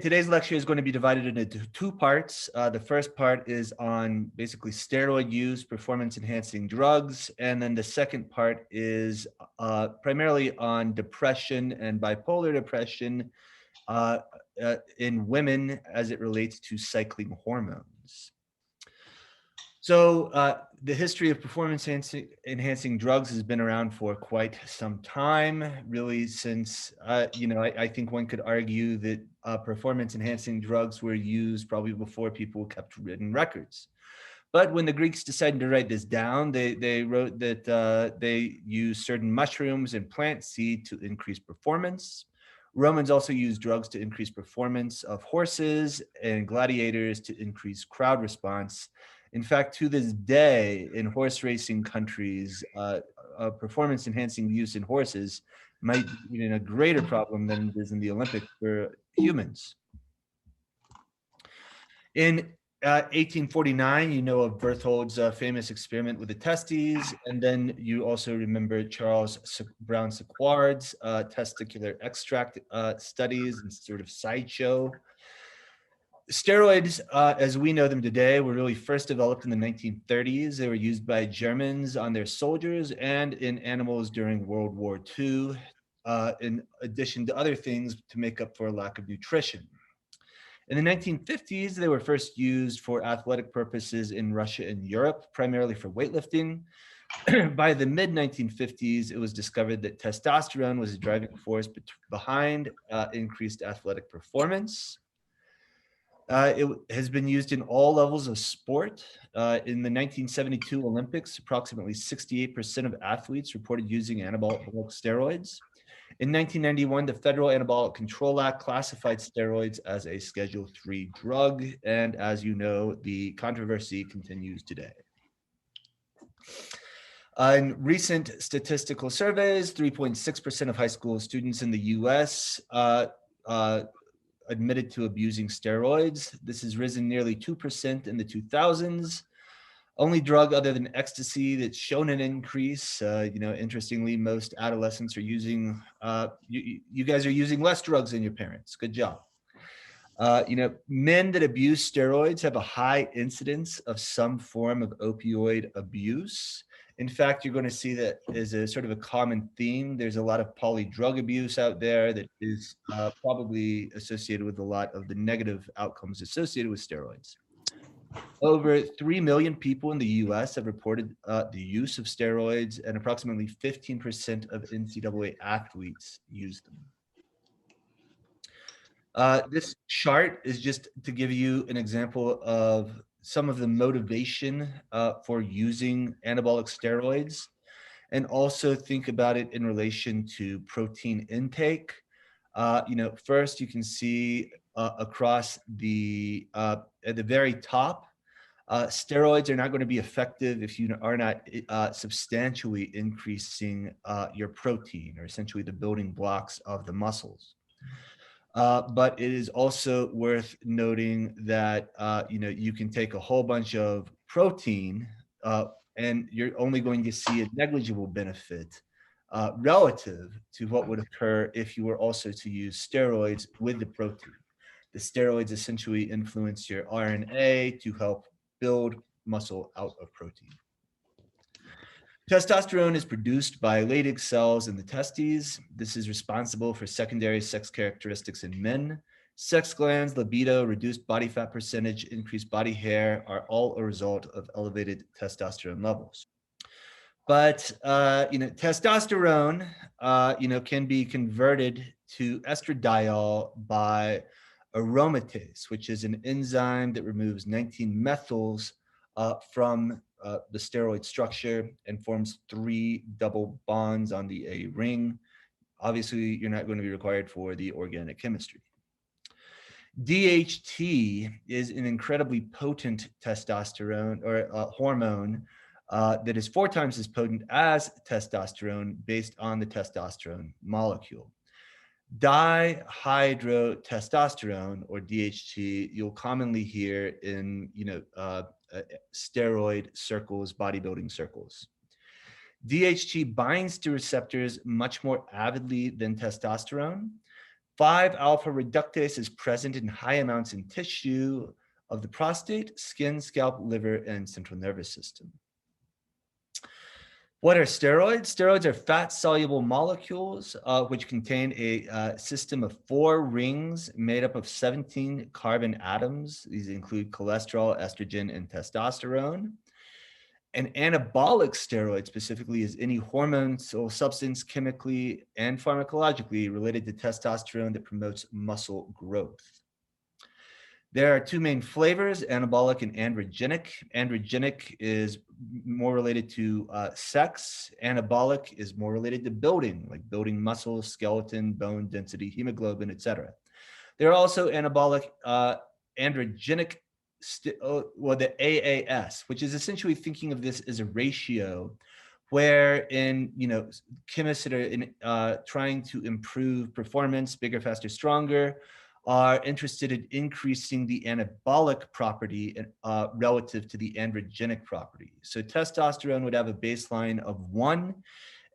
Today's lecture is going to be divided into two parts. The first part is on basically steroid use, performance-enhancing drugs, and then the second part is primarily on depression and bipolar depression in women as it relates to cycling hormones. So the history of performance enhancing drugs has been around for quite some time, really since, I think one could argue that performance enhancing drugs were used probably before people kept written records. But when the Greeks decided to write this down, they wrote that they used certain mushrooms and plant seed to increase performance. Romans also used drugs to increase performance of horses and gladiators to increase crowd response. In fact, to this day, in horse racing countries, performance enhancing use in horses might be even a greater problem than it is in the Olympics for humans. In 1849, you know of Berthold's famous experiment with the testes, and then you also remember Charles Brown-Séquard's testicular extract studies and sort of sideshow. Steroids, as we know them today, were really first developed in the 1930s. They were used by Germans on their soldiers and in animals during World War II, in addition to other things to make up for a lack of nutrition. In the 1950s, they were first used for athletic purposes in Russia and Europe, primarily for weightlifting. By the mid-1950s, it was discovered that testosterone was a driving force behind increased athletic performance. It has been used in all levels of sport. In the 1972 Olympics, approximately 68% of athletes reported using anabolic steroids. In 1991, the Federal Anabolic Control Act classified steroids as a Schedule III drug, and as you know, the controversy continues today. In recent statistical surveys, 3.6% of high school students in the US admitted to abusing steroids. This has risen nearly 2% in the 2000s. Only drug other than ecstasy that's shown an increase. Interestingly, most adolescents are using, you guys are using less drugs than your parents. Good job. Men that abuse steroids have a high incidence of some form of opioid abuse. In fact, you're going to see that as a sort of a common theme. There's a lot of polydrug abuse out there that is probably associated with a lot of the negative outcomes associated with steroids. Over 3 million people in the US have reported the use of steroids, and approximately 15% of NCAA athletes use them. This chart is just to give you an example of some of the motivation for using anabolic steroids, and also think about it in relation to protein intake. First you can see across at the very top, steroids are not going to be effective if you are not substantially increasing your protein, or essentially the building blocks of the muscles. But it is also worth noting that you can take a whole bunch of protein and you're only going to see a negligible benefit relative to what would occur if you were also to use steroids with the protein. The steroids essentially influence your RNA to help build muscle out of protein. Testosterone is produced by Leydig cells in the testes. This is responsible for secondary sex characteristics in men. Sex glands, libido, reduced body fat percentage, increased body hair are all a result of elevated testosterone levels. But testosterone can be converted to estradiol by aromatase, which is an enzyme that removes 19 methyls from the steroid structure and forms 3 double bonds on the A ring. Obviously, you're not going to be required for the organic chemistry. DHT is an incredibly potent testosterone or hormone that is 4 times as potent as testosterone based on the testosterone molecule. Dihydrotestosterone, or DHT, you'll commonly hear in steroid circles, bodybuilding circles. DHT binds to receptors much more avidly than testosterone. 5-alpha reductase is present in high amounts in tissue of the prostate, skin, scalp, liver, and central nervous system. What are steroids? Steroids are fat-soluble molecules which contain a system of 4 rings made up of 17 carbon atoms. These include cholesterol, estrogen, and testosterone. An anabolic steroid specifically is any hormonal substance chemically and pharmacologically related to testosterone that promotes muscle growth. There are 2 main flavors, anabolic and androgenic. Androgenic is more related to sex. Anabolic is more related to building, like building muscle, skeleton, bone density, hemoglobin, etc. There are also anabolic androgenic, well, the AAS, which is essentially thinking of this as a ratio wherein, chemists that are trying to improve performance, bigger, faster, stronger, are interested in increasing the anabolic property relative to the androgenic property. So testosterone would have a baseline of 1,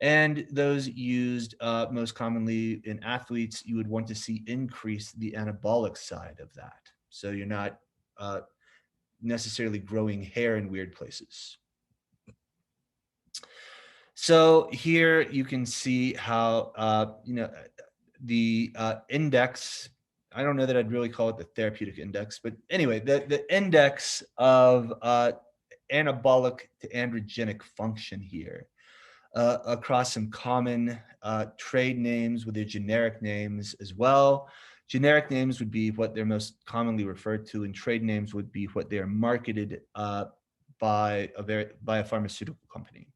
and those used most commonly in athletes, you would want to see increase the anabolic side of that. So you're not necessarily growing hair in weird places. So here you can see how, the index, I don't know that I'd really call it the therapeutic index, but anyway, the index of anabolic to androgenic function here across some common trade names with their generic names as well. Generic names would be what they're most commonly referred to, and trade names would be what they are marketed by a pharmaceutical company.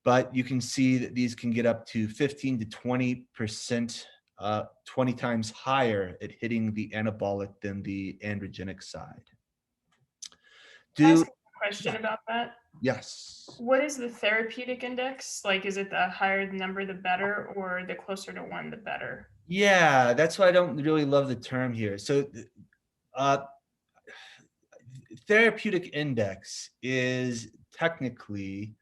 But you can see that these can get up to 15 to 20%, 20 times higher at hitting the anabolic than the androgenic side. Can I ask a question about that? Yes. What is the therapeutic index? Like, is it the higher the number, the better, or the closer to 1, the better? Yeah, that's why I don't really love the term here. So therapeutic index is technically,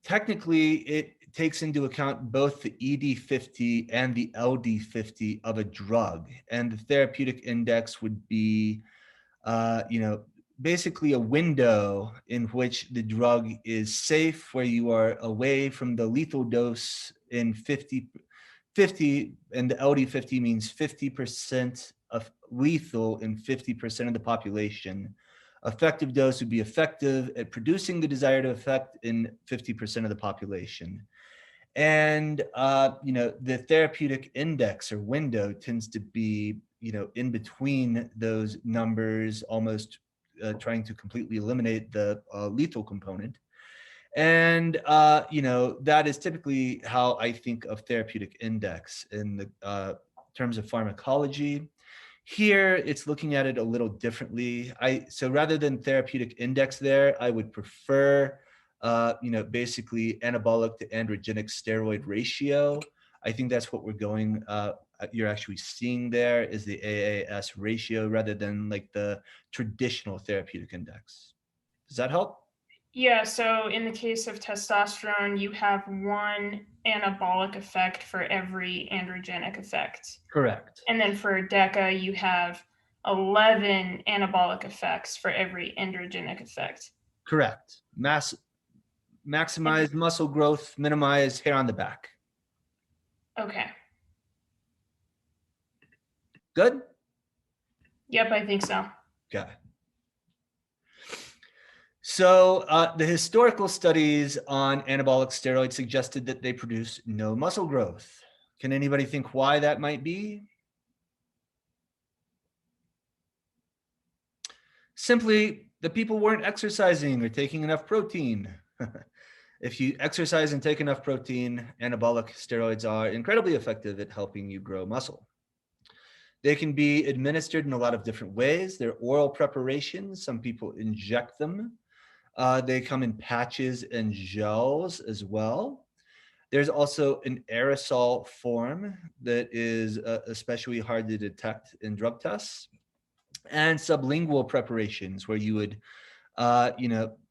technically it takes into account both the ED50 and the LD50 of a drug. And the therapeutic index would be, basically a window in which the drug is safe, where you are away from the lethal dose in 50, and the LD50 means 50% of lethal in 50% of the population. Effective dose would be effective at producing the desired effect in 50% of the population. And, the therapeutic index or window tends to be, in between those numbers, almost trying to completely eliminate the lethal component. And, that is typically how I think of therapeutic index in the terms of pharmacology. Here, it's looking at it a little differently. So rather than therapeutic index there, I would prefer, basically anabolic to androgenic steroid ratio. I think that's what we're going, you're actually seeing there is the AAS ratio rather than like the traditional therapeutic index. Does that help? Yeah, so in the case of testosterone, you have 1 anabolic effect for every androgenic effect. Correct. And then for DECA, you have 11 anabolic effects for every androgenic effect. Correct. Maximize muscle growth, minimize hair on the back. Okay. Good? Yep, I think so. Okay. So the historical studies on anabolic steroids suggested that they produce no muscle growth. Can anybody think why that might be? Simply, the people weren't exercising or taking enough protein. If you exercise and take enough protein, anabolic steroids are incredibly effective at helping you grow muscle. They can be administered in a lot of different ways. They're oral preparations. Some people inject them. They come in patches and gels as well. There's also an aerosol form that is especially hard to detect in drug tests, and sublingual preparations where you would,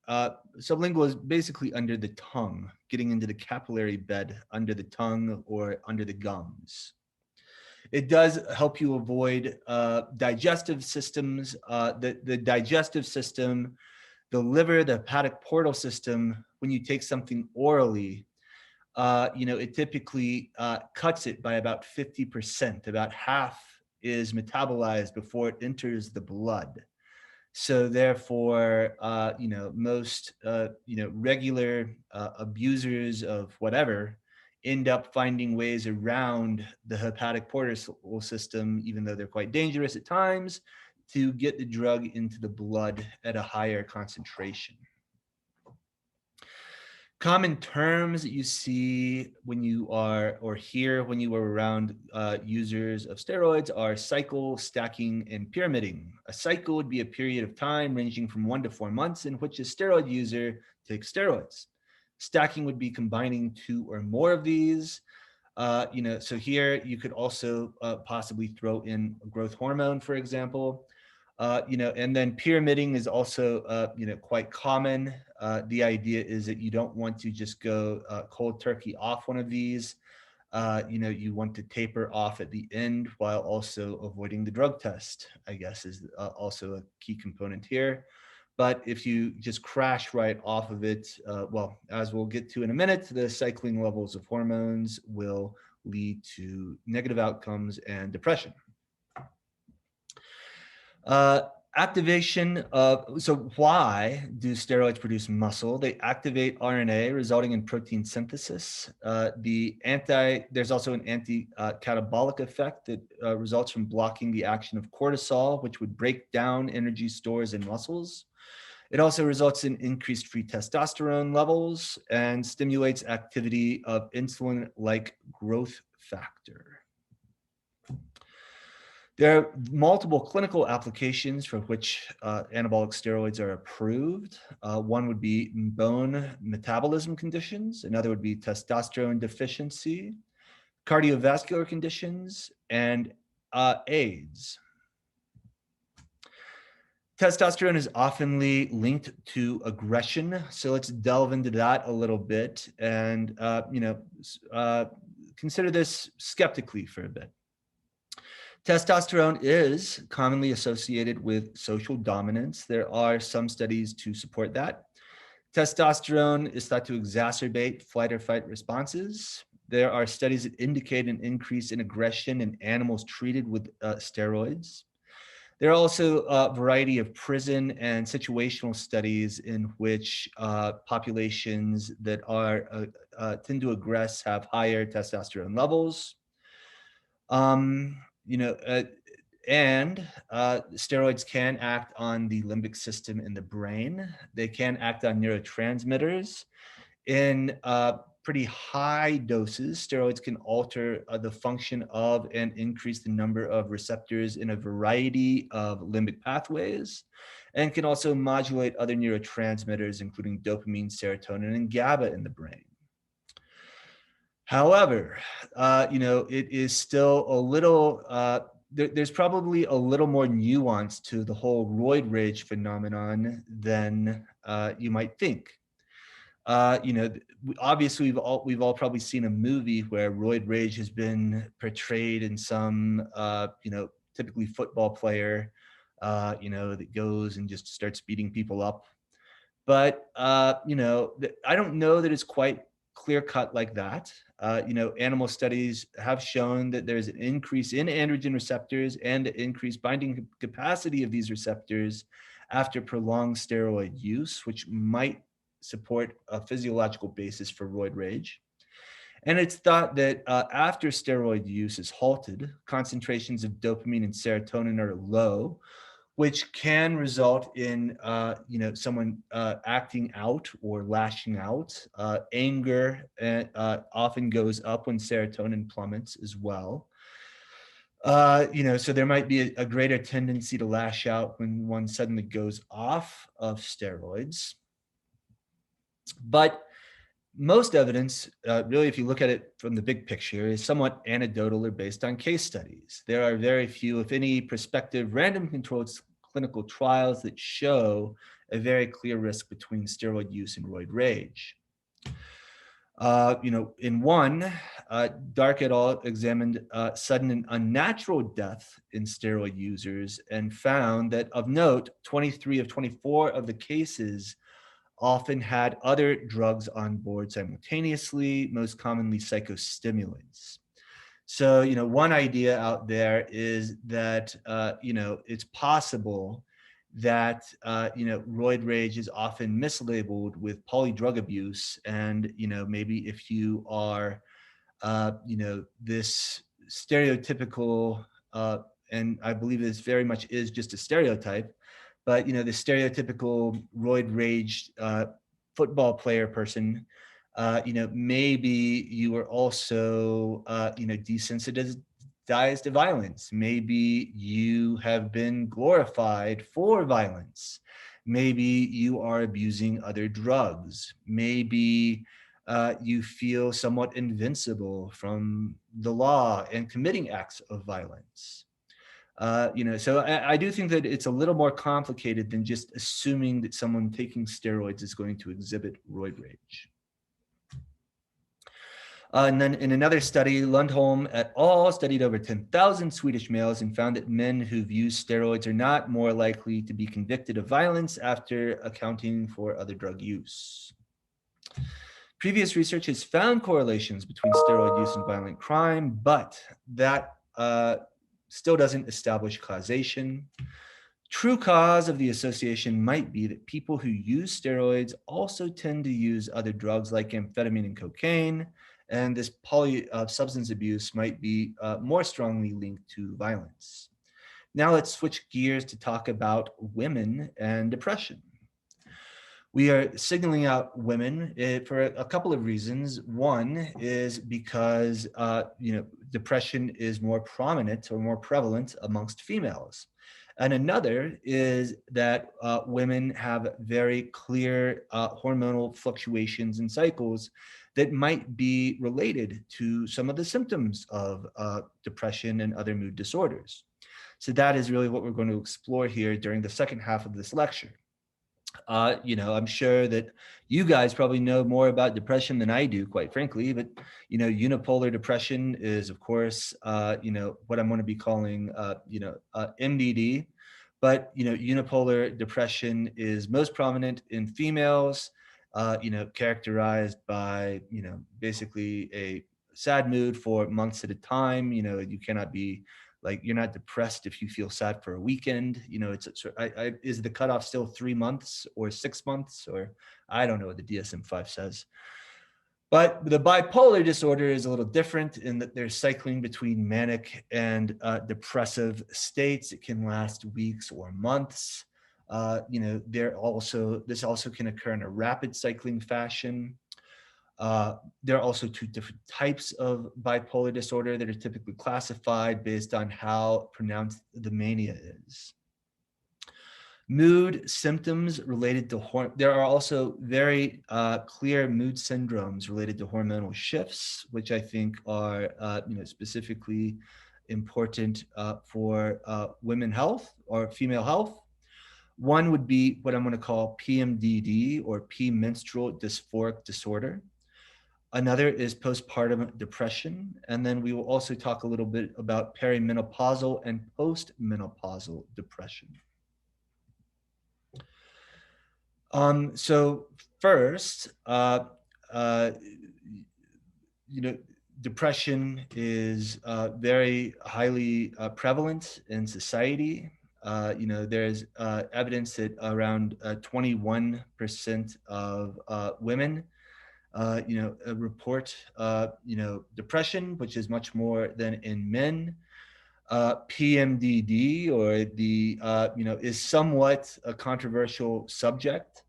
sublingual is basically under the tongue, getting into the capillary bed under the tongue or under the gums. It does help you avoid digestive systems, the digestive system, the liver, the hepatic portal system. When you take something orally, it typically cuts it by about 50%. About half is metabolized before it enters the blood. So therefore, most, regular abusers of whatever end up finding ways around the hepatic portal system, even though they're quite dangerous at times, to get the drug into the blood at a higher concentration. Common terms that you see when you are, or hear when you are around users of steroids are cycle, stacking, and pyramiding. A cycle would be a period of time ranging from 1 to 4 months in which a steroid user takes steroids. Stacking would be combining 2 or more of these. So here you could also possibly throw in growth hormone, for example. And then pyramiding is also, quite common. The idea is that you don't want to just go cold turkey off one of these. You want to taper off at the end while also avoiding the drug test, I guess, is also a key component here. But if you just crash right off of it, well, as we'll get to in a minute, the cycling levels of hormones will lead to negative outcomes and depression. Activation of, so why do steroids produce muscle? They activate RNA, resulting in protein synthesis. There's also an anti-catabolic effect that results from blocking the action of cortisol, which would break down energy stores in muscles. It also results in increased free testosterone levels and stimulates activity of insulin-like growth factor. There are multiple clinical applications for which anabolic steroids are approved. One would be bone metabolism conditions. Another would be testosterone deficiency, cardiovascular conditions, and AIDS. Testosterone is oftenly linked to aggression. So let's delve into that a little bit and, consider this skeptically for a bit. Testosterone is commonly associated with social dominance. There are some studies to support that. Testosterone is thought to exacerbate flight or fight responses. There are studies that indicate an increase in aggression in animals treated with steroids. There are also a variety of prison and situational studies in which populations that are tend to aggress have higher testosterone levels. Steroids can act on the limbic system in the brain. They can act on neurotransmitters. In pretty high doses, steroids can alter the function of and increase the number of receptors in a variety of limbic pathways, and can also modulate other neurotransmitters, including dopamine, serotonin, and GABA in the brain. However, it is still a little, there's probably a little more nuance to the whole roid rage phenomenon than you might think. Obviously we've all probably seen a movie where roid rage has been portrayed in some, typically football player, that goes and just starts beating people up. But, I don't know that it's quite clear cut like that. Animal studies have shown that there's an increase in androgen receptors and increased binding capacity of these receptors after prolonged steroid use, which might support a physiological basis for roid rage. And it's thought that after steroid use is halted, concentrations of dopamine and serotonin are low, which can result in someone acting out or lashing out. Anger often goes up when serotonin plummets as well. So there might be a greater tendency to lash out when one suddenly goes off of steroids. But most evidence, really, if you look at it from the big picture, is somewhat anecdotal or based on case studies. There are very few, if any, prospective random controlled clinical trials that show a very clear risk between steroid use and roid rage. In one, Dark et al. Examined sudden and unnatural death in steroid users and found that, of note, 23 of 24 of the cases often had other drugs on board simultaneously, most commonly psychostimulants. So, one idea out there is that, it's possible that, roid rage is often mislabeled with polydrug abuse. And, maybe if you are, this stereotypical, and I believe this very much is just a stereotype, but, the stereotypical roid rage football player person, maybe you are also, desensitized to violence. Maybe you have been glorified for violence. Maybe you are abusing other drugs. Maybe you feel somewhat invincible from the law and committing acts of violence. So I do think that it's a little more complicated than just assuming that someone taking steroids is going to exhibit roid rage. And then in another study, Lundholm et al. Studied over 10,000 Swedish males and found that men who've used steroids are not more likely to be convicted of violence after accounting for other drug use. Previous research has found correlations between steroid use and violent crime, but that still doesn't establish causation. True cause of the association might be that people who use steroids also tend to use other drugs like amphetamine and cocaine, and this substance abuse might be more strongly linked to violence. Now let's switch gears to talk about women and depression. We are signaling out women for a couple of reasons. One is because depression is more prominent or more prevalent amongst females. And another is that women have very clear hormonal fluctuations and cycles that might be related to some of the symptoms of depression and other mood disorders. So that is really what we're going to explore here during the second half of this lecture. I'm sure that you guys probably know more about depression than I do, quite frankly, but, unipolar depression is, of course, what I'm going to be calling, MDD. But, unipolar depression is most prominent in females, characterized by, basically a sad mood for months at a time. You cannot be you're not depressed if you feel sad for a weekend. Is the cutoff still 3 months or 6 months, or I don't know what the DSM-5 says. But the bipolar disorder is a little different in that there's cycling between manic and depressive states. It can last weeks or months. This also can occur in a rapid cycling fashion. There are also two different types of bipolar disorder that are typically classified based on how pronounced the mania is. Mood symptoms related to there are also very clear mood syndromes related to hormonal shifts, which I think are specifically important for women health or female health. One would be what I'm going to call PMDD, or premenstrual dysphoric disorder. Another is postpartum depression. And then we will also talk a little bit about perimenopausal and postmenopausal depression. So first, depression is very highly prevalent in society. There's evidence that around 21% of women report, depression, which is much more than in men. PMDD, or is somewhat a controversial subject.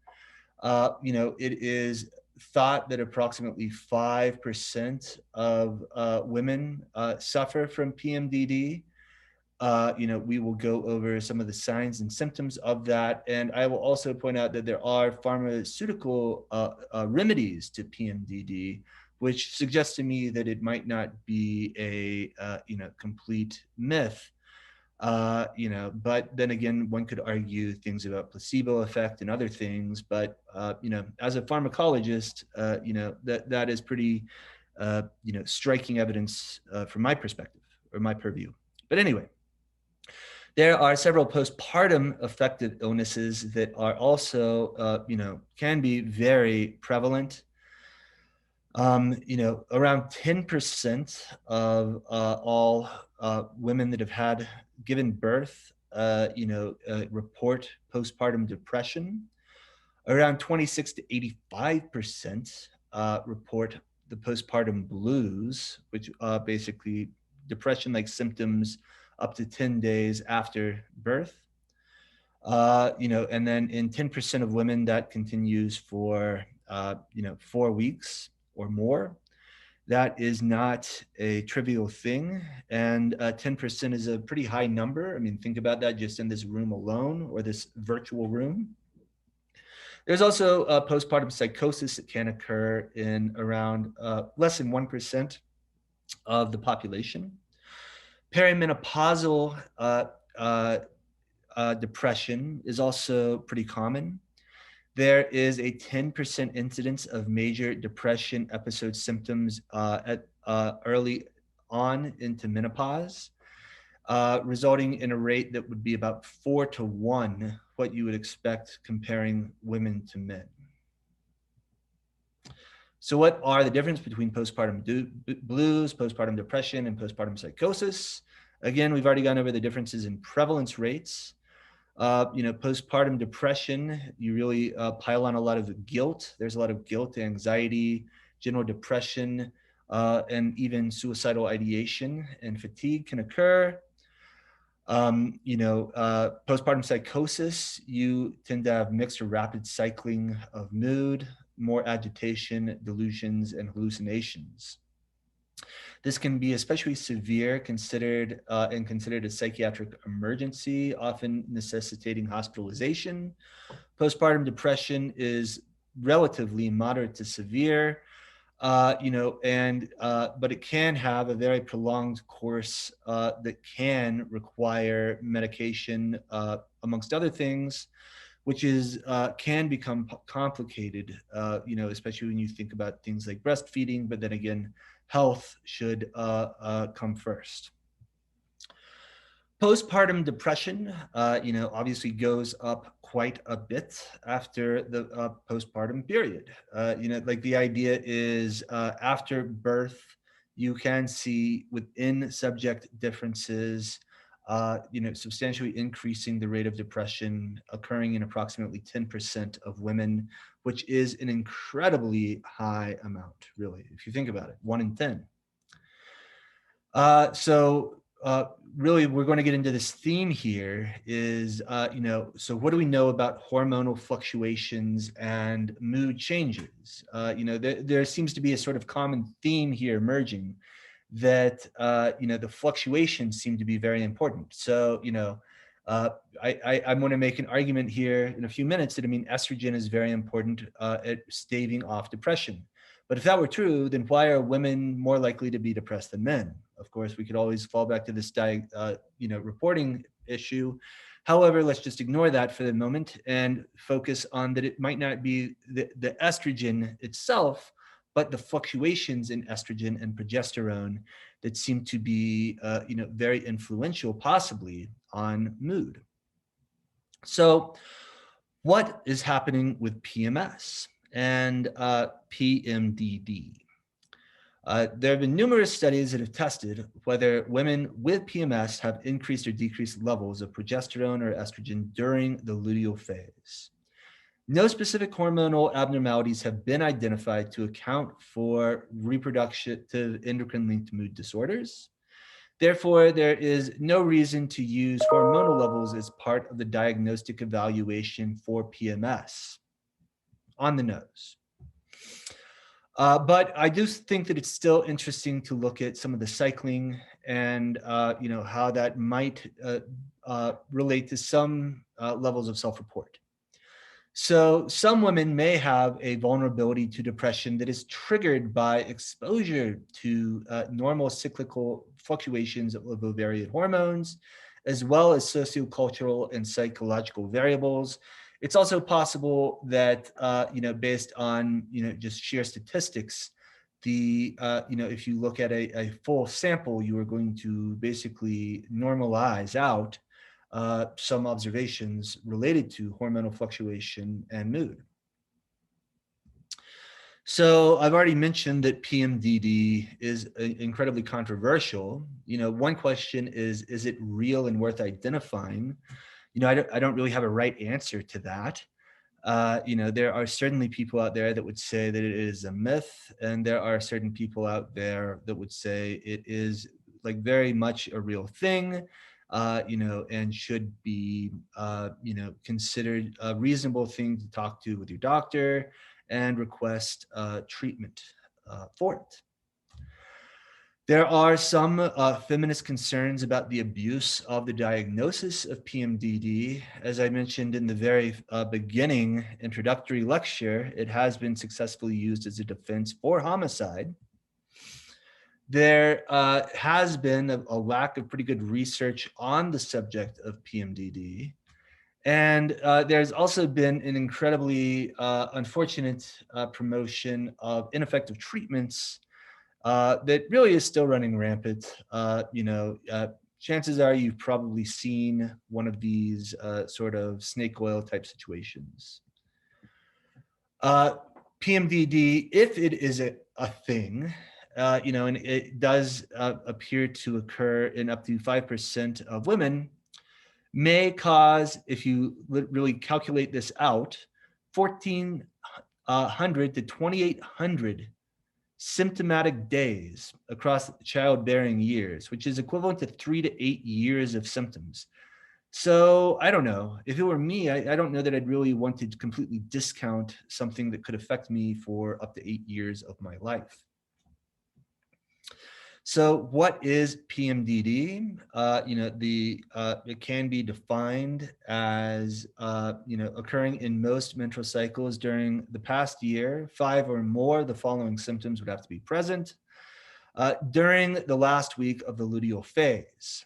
It is thought that approximately 5% of women suffer from PMDD. We will go over some of the signs and symptoms of that. And I will also point out that there are pharmaceutical remedies to PMDD, which suggests to me that it might not be a complete myth. But then again, one could argue things about placebo effect and other things. But as a pharmacologist, that is pretty, striking evidence from my perspective or my purview. But anyway, there are several postpartum affective illnesses that are also, can be very prevalent. Around 10% of all women that have had given birth, report postpartum depression. Around 26 to 85% report the postpartum blues, which basically depression-like symptoms up to 10 days after birth. And then in 10% of women, that continues for 4 weeks or more. That is not a trivial thing, and 10% is a pretty high number. I mean, think about that just in this room alone, or this virtual room. There's also postpartum psychosis that can occur in around less than 1% of the population. Perimenopausal depression is also pretty common. There is a 10% incidence of major depression episode symptoms early on into menopause, resulting in a rate that would be about 4 to 1, what you would expect comparing women to men. So what are the difference between postpartum blues, postpartum depression, and postpartum psychosis? Again, we've already gone over the differences in prevalence rates. Postpartum depression, you really pile on a lot of guilt. There's a lot of guilt, anxiety, general depression, and even suicidal ideation and fatigue can occur. Postpartum psychosis, you tend to have mixed or rapid cycling of mood, more agitation, delusions, and hallucinations. This can be especially severe, considered a psychiatric emergency, often necessitating hospitalization. Postpartum depression is relatively moderate to severe, but it can have a very prolonged course that can require medication, amongst other things, which can become complicated, especially when you think about things like breastfeeding, but then again, health should come first. Postpartum depression, obviously goes up quite a bit after the postpartum period. The idea is after birth, you can see within subject differences, substantially increasing the rate of depression occurring in approximately 10% of women, which is an incredibly high amount, really, if you think about it, 1 in 10. Really, we're going to get into this theme here is, so what do we know about hormonal fluctuations and mood changes? There seems to be a sort of common theme here emerging that, the fluctuations seem to be very important. So, I'm going to make an argument here in a few minutes that, estrogen is very important at staving off depression. But if that were true, then why are women more likely to be depressed than men? Of course, we could always fall back to this reporting issue. However, let's just ignore that for the moment and focus on that it might not be the estrogen itself, but the fluctuations in estrogen and progesterone that seem to be very influential, possibly, on mood. So what is happening with PMS and PMDD? There have been numerous studies that have tested whether women with PMS have increased or decreased levels of progesterone or estrogen during the luteal phase. No specific hormonal abnormalities have been identified to account for reproductive endocrine-linked mood disorders. Therefore, there is no reason to use hormonal levels as part of the diagnostic evaluation for PMS. On the nose. But I do think that it's still interesting to look at some of the cycling and how that might relate to some levels of self-report. So some women may have a vulnerability to depression that is triggered by exposure to normal cyclical fluctuations of ovarian hormones as well as sociocultural and psychological variables. It's also possible that, based on, just sheer statistics, if you look at a full sample, you are going to basically normalize out some observations related to hormonal fluctuation and mood. So I've already mentioned that PMDD is incredibly controversial. One question is it real and worth identifying? I don't really have a right answer to that. There are certainly people out there that would say that it is a myth, and there are certain people out there that would say it is like very much a real thing, and should be, considered a reasonable thing to talk to with your doctor and request treatment for it. There are some feminist concerns about the abuse of the diagnosis of PMDD. As I mentioned in the very beginning introductory lecture, it has been successfully used as a defense for homicide. There has been a lack of pretty good research on the subject of PMDD. And there's also been an incredibly unfortunate promotion of ineffective treatments that really is still running rampant. Chances are you've probably seen one of these sort of snake oil type situations. PMDD, if it is a thing, and it does appear to occur in up to 5% of women, may cause, if you really calculate this out, 1,400 to 2,800 symptomatic days across childbearing years, which is equivalent to 3 to 8 years of symptoms. So I don't know. If it were me, I don't know that I'd really want to completely discount something that could affect me for up to 8 years of my life. So what is PMDD? It can be defined as, occurring in most menstrual cycles during the past year. 5 or more, the following symptoms would have to be present. During the last week of the luteal phase.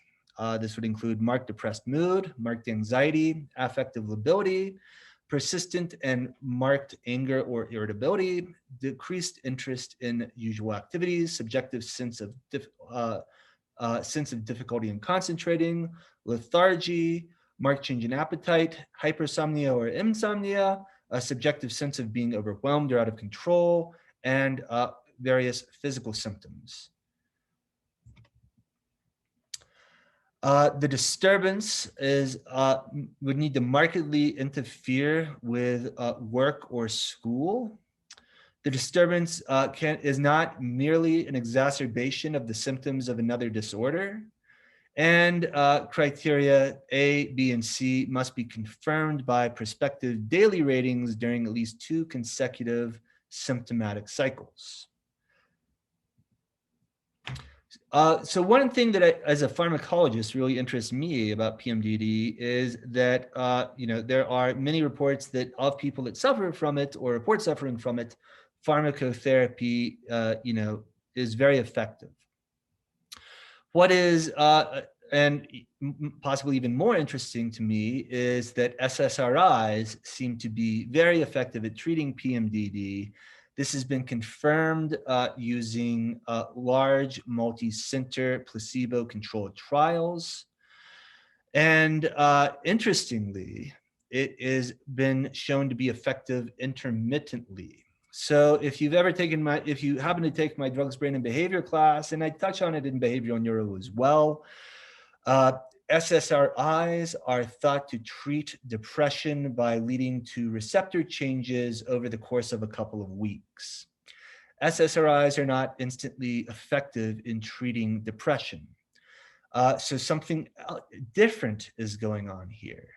This would include marked depressed mood, marked anxiety, affective lability, persistent and marked anger or irritability, decreased interest in usual activities, subjective sense of difficulty in concentrating, lethargy, marked change in appetite, hypersomnia or insomnia, a subjective sense of being overwhelmed or out of control, and various physical symptoms. The disturbance would need to markedly interfere with work or school. The disturbance is not merely an exacerbation of the symptoms of another disorder. And criteria A, B, and C must be confirmed by prospective daily ratings during at least 2 consecutive symptomatic cycles. So one thing that as a pharmacologist really interests me about PMDD is that, there are many reports that of people that suffer from it or report suffering from it, pharmacotherapy, is very effective. What is, and possibly even more interesting to me, is that SSRIs seem to be very effective at treating PMDD. This has been confirmed using large multi-center placebo-controlled trials. And interestingly, it has been shown to be effective intermittently. So if you happen to take my drugs, brain, and behavior class, and I touch on it in behavioral neuro as well, SSRIs are thought to treat depression by leading to receptor changes over the course of a couple of weeks. SSRIs are not instantly effective in treating depression. So something different is going on here.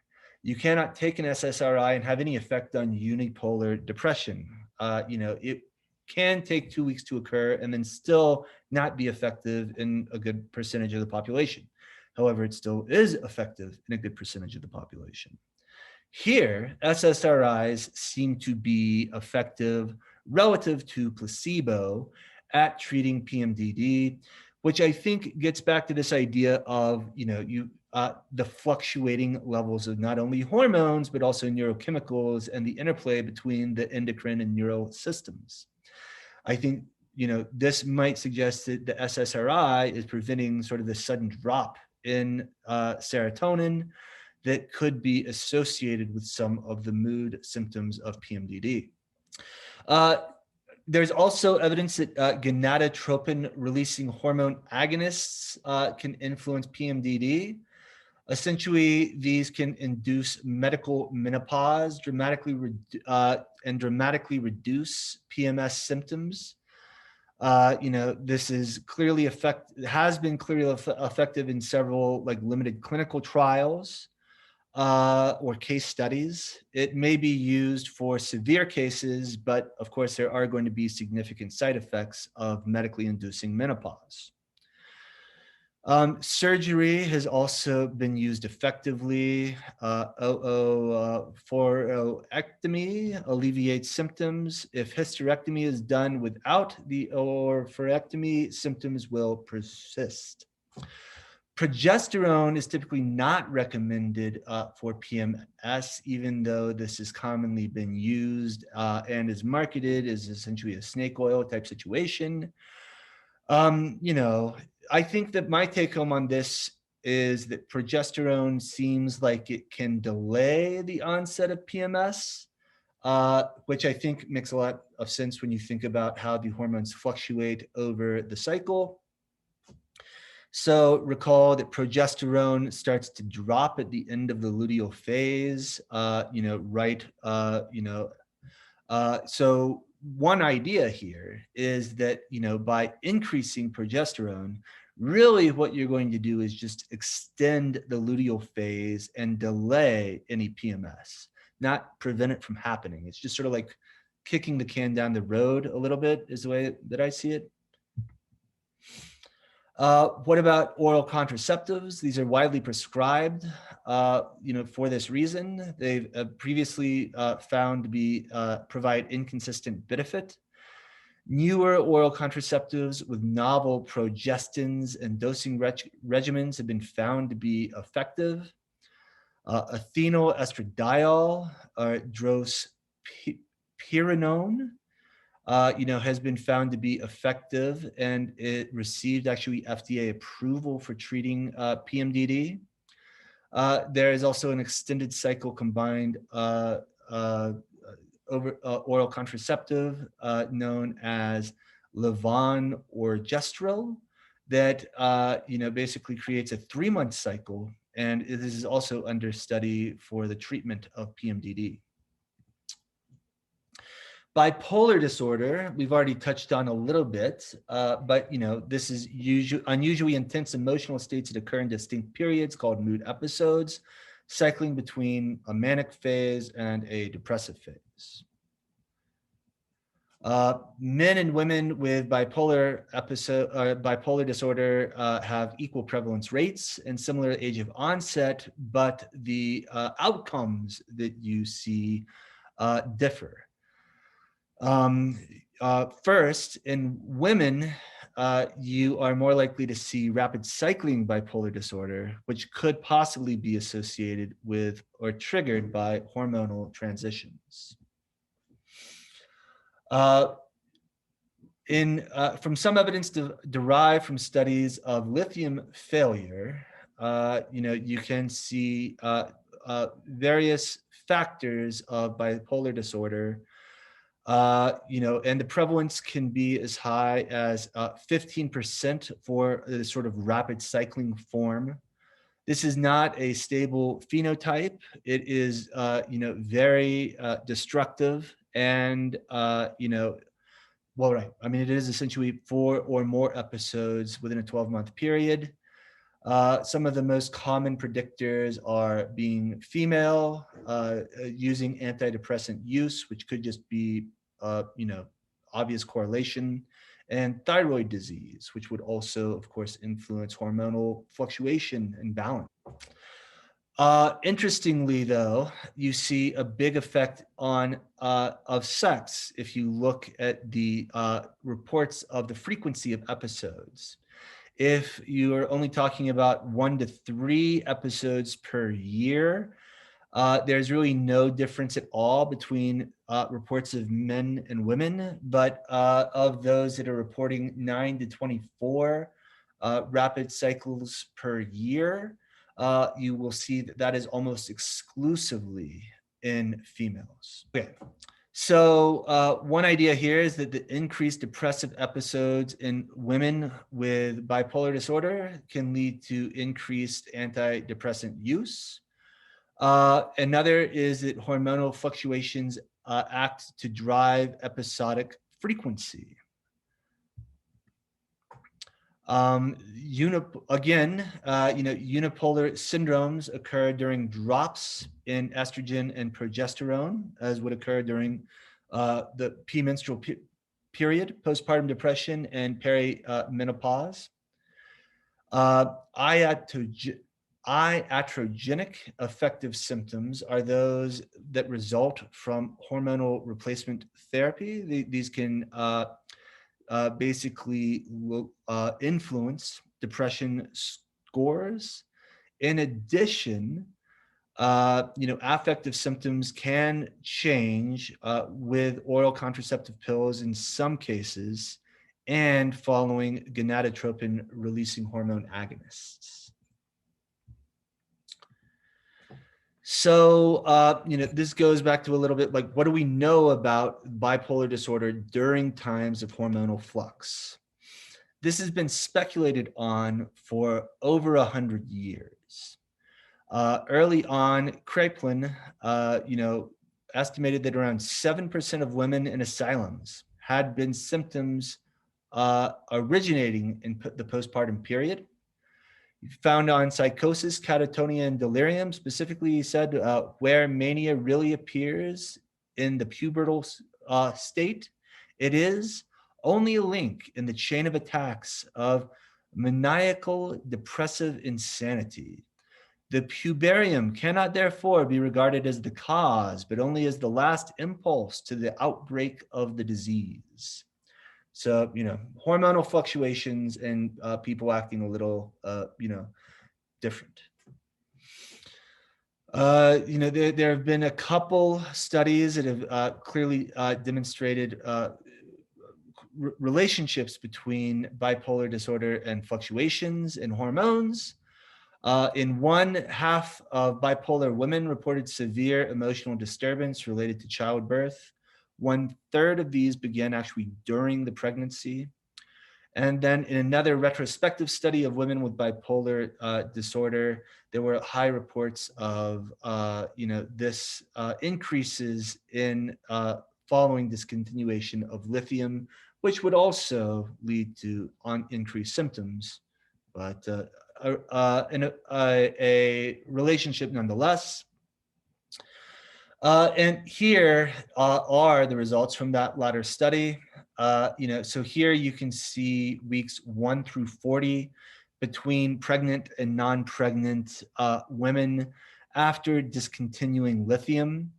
You cannot take an SSRI and have any effect on unipolar depression. It can take 2 weeks to occur and then still not be effective in a good percentage of the population. However, it still is effective in a good percentage of the population. Here, SSRIs seem to be effective relative to placebo at treating PMDD, which I think gets back to this idea of, the fluctuating levels of not only hormones, but also neurochemicals and the interplay between the endocrine and neural systems. I think, this might suggest that the SSRI is preventing sort of the sudden drop in serotonin that could be associated with some of the mood symptoms of PMDD. There's also evidence that gonadotropin-releasing hormone agonists can influence PMDD. Essentially, these can induce medical menopause, dramatically reduce PMS symptoms. This is clearly has been clearly effective in several limited clinical trials or case studies. It may be used for severe cases, but of course there are going to be significant side effects of medically inducing menopause. Surgery has also been used effectively. Oophorectomy alleviates symptoms. If hysterectomy is done without the oophorectomy, symptoms will persist. Progesterone is typically not recommended for PMS, even though this has commonly been used and is marketed as essentially a snake oil type situation. I think that my take home on this is that progesterone seems like it can delay the onset of PMS, which I think makes a lot of sense when you think about how the hormones fluctuate over the cycle. So recall that progesterone starts to drop at the end of the luteal phase, so one idea here is that, by increasing progesterone, really what you're going to do is just extend the luteal phase and delay any PMS, not prevent it from happening. It's just sort of like kicking the can down the road a little bit is the way that I see it. What about oral contraceptives? These are widely prescribed, for this reason. They've previously found to be provide inconsistent benefit. Newer oral contraceptives with novel progestins and dosing regimens have been found to be effective. Ethinyl estradiol, or drospirenone, has been found to be effective, and it received actually FDA approval for treating PMDD. There is also an extended cycle combined oral contraceptive known as levonorgestrel that basically creates a 3-month cycle, and this is also under study for the treatment of PMDD. Bipolar disorder, we've already touched on a little bit, but this is unusually intense emotional states that occur in distinct periods called mood episodes, cycling between a manic phase and a depressive phase. Men and women with bipolar disorder have equal prevalence rates and similar age of onset, but the outcomes that you see differ. First, in women, you are more likely to see rapid cycling bipolar disorder, which could possibly be associated with or triggered by hormonal transitions. From some evidence derived from studies of lithium failure, you can see various factors of bipolar disorder. And the prevalence can be as high as 15% for the sort of rapid cycling form. This is not a stable phenotype. It is, very destructive, and it is essentially 4 or more episodes within a 12-month period. Some of the most common predictors are being female, using antidepressant use, which could just be, obvious correlation, and thyroid disease, which would also, of course, influence hormonal fluctuation and balance. Interestingly, though, you see a big effect of sex if you look at the reports of the frequency of episodes. If you are only talking about 1 to 3 episodes per year, there's really no difference at all between reports of men and women, but of those that are reporting 9 to 24 rapid cycles per year, you will see that that is almost exclusively in females. Okay. So one idea here is that the increased depressive episodes in women with bipolar disorder can lead to increased antidepressant use. Another is that hormonal fluctuations act to drive episodic frequency. Again, unipolar syndromes occur during drops in estrogen and progesterone, as would occur during the premenstrual period, postpartum depression, and perimenopause. Iatrogenic affective symptoms are those that result from hormonal replacement therapy. These can basically influence depression scores. In addition, affective symptoms can change with oral contraceptive pills in some cases and following gonadotropin releasing hormone agonists. So, this goes back to a little bit like, what do we know about bipolar disorder during times of hormonal flux? This has been speculated on for over 100 years. Early on, Kraepelin, estimated that around 7% of women in asylums had been symptoms originating in the postpartum period. Found on psychosis, catatonia, and delirium. Specifically, he said where mania really appears in the pubertal state, it is only a link in the chain of attacks of maniacal depressive insanity. The puberrium cannot therefore be regarded as the cause, but only as the last impulse to the outbreak of the disease. So, hormonal fluctuations and people acting a little, different. There have been a couple studies that have clearly demonstrated relationships between bipolar disorder and fluctuations in hormones. In one half of bipolar women reported severe emotional disturbance related to childbirth. 1/3 of these began actually during the pregnancy. And then in another retrospective study of women with bipolar disorder, there were high reports of, this increases in following discontinuation of lithium, which would also lead to increased symptoms, but a relationship nonetheless. And here are the results from that latter study. So here you can see weeks 1 through 40 between pregnant and non-pregnant women after discontinuing lithium.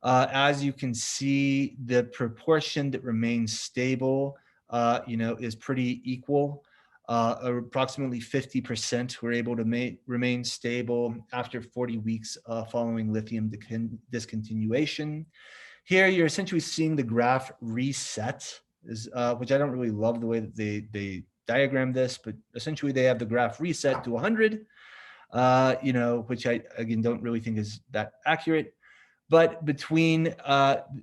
As you can see, the proportion that remains stable, is pretty equal. Approximately 50% were able to remain stable after 40 weeks following lithium discontinuation. Here, you're essentially seeing the graph reset, which I don't really love the way that they diagram this, but essentially they have the graph reset to 100, which I, again, don't really think is that accurate. But between,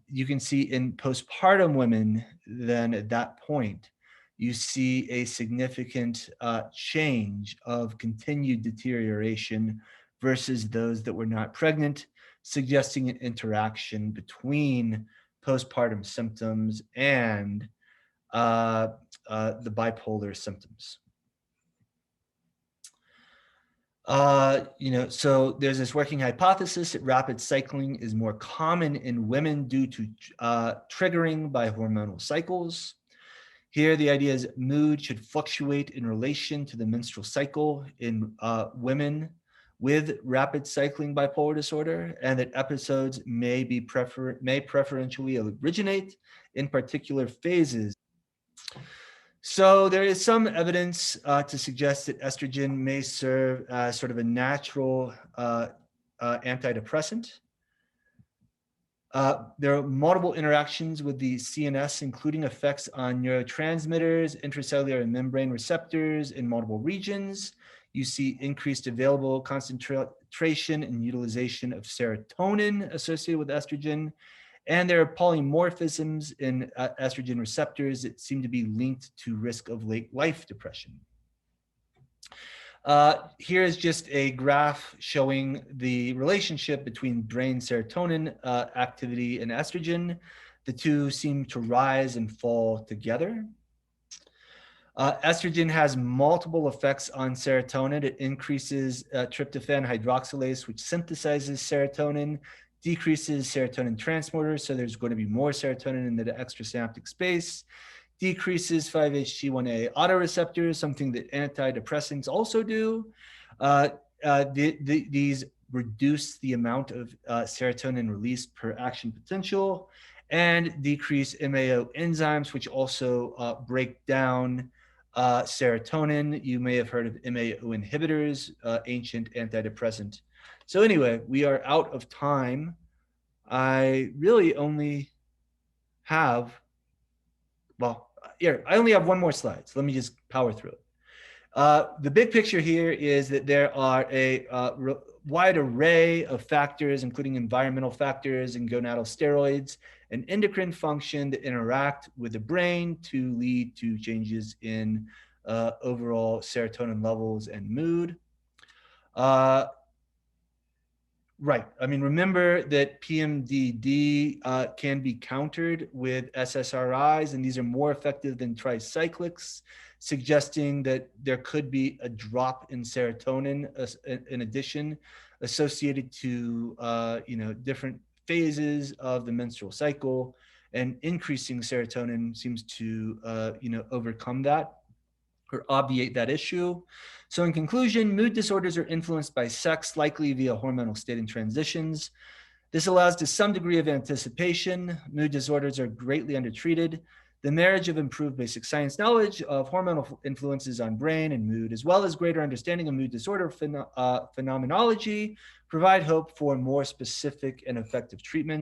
you can see in postpartum women, then at that point, you see a significant change of continued deterioration versus those that were not pregnant, suggesting an interaction between postpartum symptoms and the bipolar symptoms. So there's this working hypothesis that rapid cycling is more common in women due to triggering by hormonal cycles. Here, the idea is mood should fluctuate in relation to the menstrual cycle in women with rapid cycling bipolar disorder, and that episodes may preferentially originate in particular phases. So there is some evidence to suggest that estrogen may serve as sort of a natural antidepressant. There are multiple interactions with the CNS, including effects on neurotransmitters, intracellular and membrane receptors in multiple regions. You see increased available concentration and utilization of serotonin associated with estrogen. And there are polymorphisms in estrogen receptors that seem to be linked to risk of late life depression. Here is just a graph showing the relationship between brain serotonin activity and estrogen. The two seem to rise and fall together. Estrogen has multiple effects on serotonin. It increases tryptophan hydroxylase, which synthesizes serotonin, decreases serotonin transporters, so there's going to be more serotonin in the extrasynaptic space, decreases 5-HT1A autoreceptors, something that antidepressants also do. These reduce the amount of serotonin released per action potential and decrease MAO enzymes, which also break down serotonin. You may have heard of MAO inhibitors, ancient antidepressant. So anyway, we are out of time. I really only have, well, here, I only have one more slide. So let me just power through it. The big picture here is that there are a wide array of factors, including environmental factors and gonadal steroids and endocrine function that interact with the brain to lead to changes in overall serotonin levels and mood. Right. I mean, remember that PMDD can be countered with SSRIs, and these are more effective than tricyclics, suggesting that there could be a drop in serotonin in addition associated to different phases of the menstrual cycle, and increasing serotonin seems to overcome that or obviate that issue. So in conclusion, mood disorders are influenced by sex, likely via hormonal state and transitions. This allows to some degree of anticipation. Mood disorders are greatly undertreated. The marriage of improved basic science knowledge of hormonal influences on brain and mood, as well as greater understanding of mood disorder phenomenology, provide hope for more specific and effective treatment.